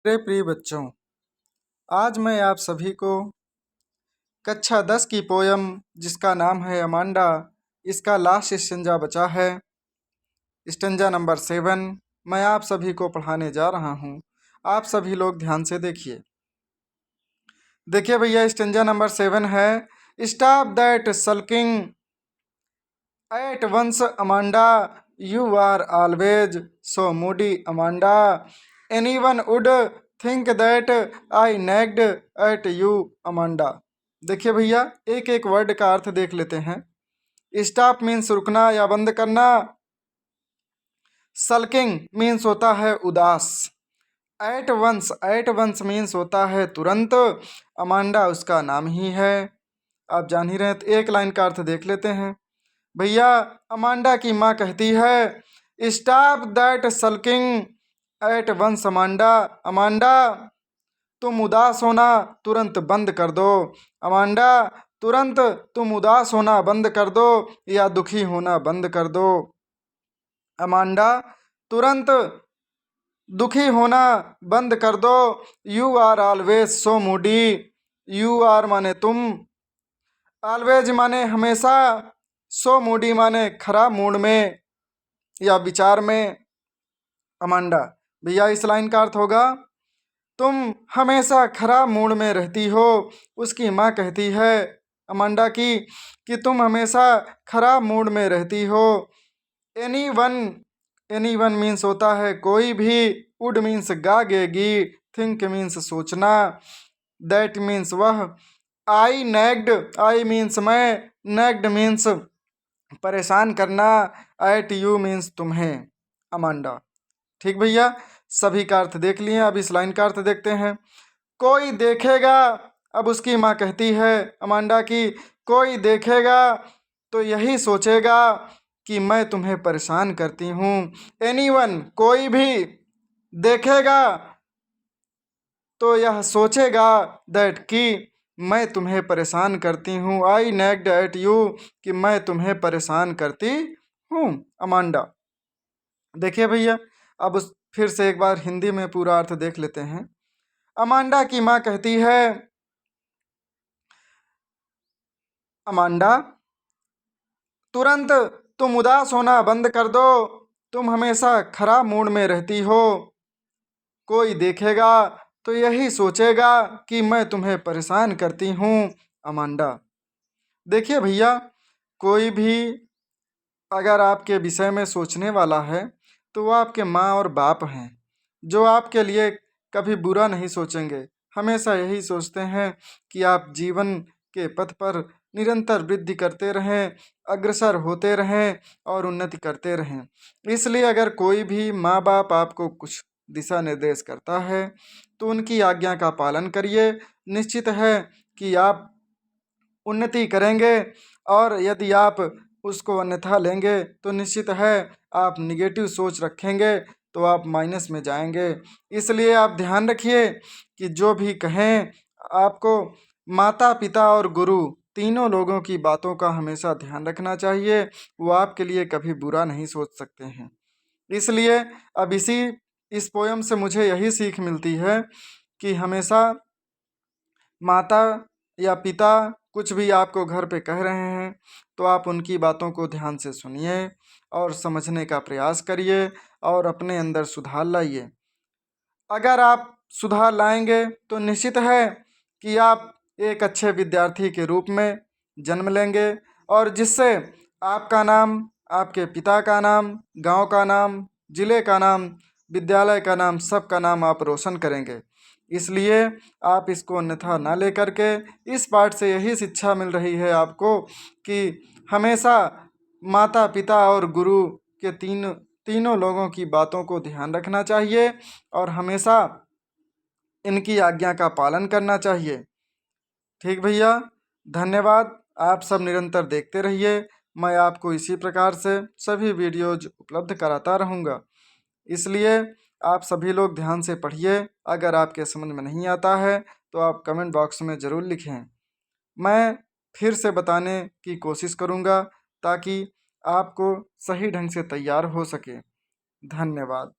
मेरे प्रिय बच्चों, आज मैं आप सभी को कक्षा 10 की पोयम जिसका नाम है अमांडा, इसका लास्ट स्टेंजा बचा है, स्टेंजा नंबर 7 मैं आप सभी को पढ़ाने जा रहा हूँ। आप सभी लोग ध्यान से देखिए। देखिए भैया, स्टेंजा नंबर 7 है, stop that sulking at once Amanda, you are always so moody Amanda, anyone would think that I nagged at you Amanda. देखिए भैया, एक एक वर्ड का अर्थ देख लेते हैं। स्टॉप मीन्स रुकना या बंद करना। सल्किंग मीन्स होता है उदास। एट वंस मीन्स होता है तुरंत। अमांडा उसका नाम ही है, आप जान ही रहे हैं। तो एक लाइन का अर्थ देख लेते हैं भैया। अमांडा की माँ कहती है, stop that sulking at once Amanda. Amanda, तुम उदास होना तुरंत बंद कर दो। अमांडा, तुरंत तुम उदास होना बंद कर दो या दुखी होना बंद कर दो। अमांडा, तुरंत दुखी होना बंद कर दो। You are always so moody. You are माने तुम, ऑलवेज माने हमेशा, सो मूडी माने खराब मूड में या विचार में। अमांडा, भैया इस लाइन का अर्थ होगा, तुम हमेशा खराब मूड में रहती हो। उसकी माँ कहती है अमांडा की कि तुम हमेशा खराब मूड में रहती हो। एनी वन मीन्स होता है कोई भी। वुड मीन्स गागेगी। थिंक मीन्स सोचना। दैट मीन्स वह। आई नेग्ड, आई मीन्स मैं। नेग्ड मीन्स परेशान करना। एट यू मीन्स तुम्हें। अमांडा, ठीक भैया, सभी का अर्थ देख लिए। अब इस लाइन का अर्थ देखते हैं। कोई देखेगा, अब उसकी माँ कहती है अमांडा की, कोई देखेगा तो यही सोचेगा कि मैं तुम्हें परेशान करती हूँ। एनीवन, कोई भी देखेगा तो यह सोचेगा दैट कि मैं तुम्हें परेशान करती हूँ। आई नेग्ड एट यू, कि मैं तुम्हें परेशान करती हूँ। अमांडा, देखिए भैया, अब फिर से एक बार हिंदी में पूरा अर्थ देख लेते हैं। अमांडा की माँ कहती है, अमांडा, तुरंत तुम उदास होना बंद कर दो। तुम हमेशा खराब मूड में रहती हो। कोई देखेगा तो यही सोचेगा कि मैं तुम्हें परेशान करती हूँ। अमांडा, देखिए भैया, कोई भी अगर आपके विषय में सोचने वाला है तो वो आपके माँ और बाप हैं, जो आपके लिए कभी बुरा नहीं सोचेंगे। हमेशा यही सोचते हैं कि आप जीवन के पथ पर निरंतर वृद्धि करते रहें, अग्रसर होते रहें और उन्नति करते रहें। इसलिए अगर कोई भी माँ बाप आपको कुछ दिशा निर्देश करता है तो उनकी आज्ञा का पालन करिए। निश्चित है कि आप उन्नति करेंगे, और यदि आप उसको अन्यथा लेंगे तो निश्चित है आप निगेटिव सोच रखेंगे तो आप माइनस में जाएंगे। इसलिए आप ध्यान रखिए कि जो भी कहें आपको, माता पिता और गुरु तीनों लोगों की बातों का हमेशा ध्यान रखना चाहिए। वो आपके लिए कभी बुरा नहीं सोच सकते हैं। इसलिए अब इस पोयम से मुझे यही सीख मिलती है कि हमेशा माता या पिता कुछ भी आपको घर पे कह रहे हैं तो आप उनकी बातों को ध्यान से सुनिए और समझने का प्रयास करिए और अपने अंदर सुधार लाइए। अगर आप सुधार लाएंगे तो निश्चित है कि आप एक अच्छे विद्यार्थी के रूप में जन्म लेंगे, और जिससे आपका नाम, आपके पिता का नाम, गांव का नाम, जिले का नाम, विद्यालय का नाम, सबका नाम आप रोशन करेंगे। इसलिए आप इसको अन्यथा ना लेकर के, इस पाठ से यही शिक्षा मिल रही है आपको कि हमेशा माता पिता और गुरु के तीनों लोगों की बातों को ध्यान रखना चाहिए और हमेशा इनकी आज्ञा का पालन करना चाहिए। ठीक भैया, धन्यवाद। आप सब निरंतर देखते रहिए। मैं आपको इसी प्रकार से सभी वीडियोज उपलब्ध कराता रहूँगा। इसलिए आप सभी लोग ध्यान से पढ़िए। अगर आपके समझ में नहीं आता है तो आप कमेंट बॉक्स में ज़रूर लिखें। मैं फिर से बताने की कोशिश करूँगा ताकि आपको सही ढंग से तैयार हो सके। धन्यवाद।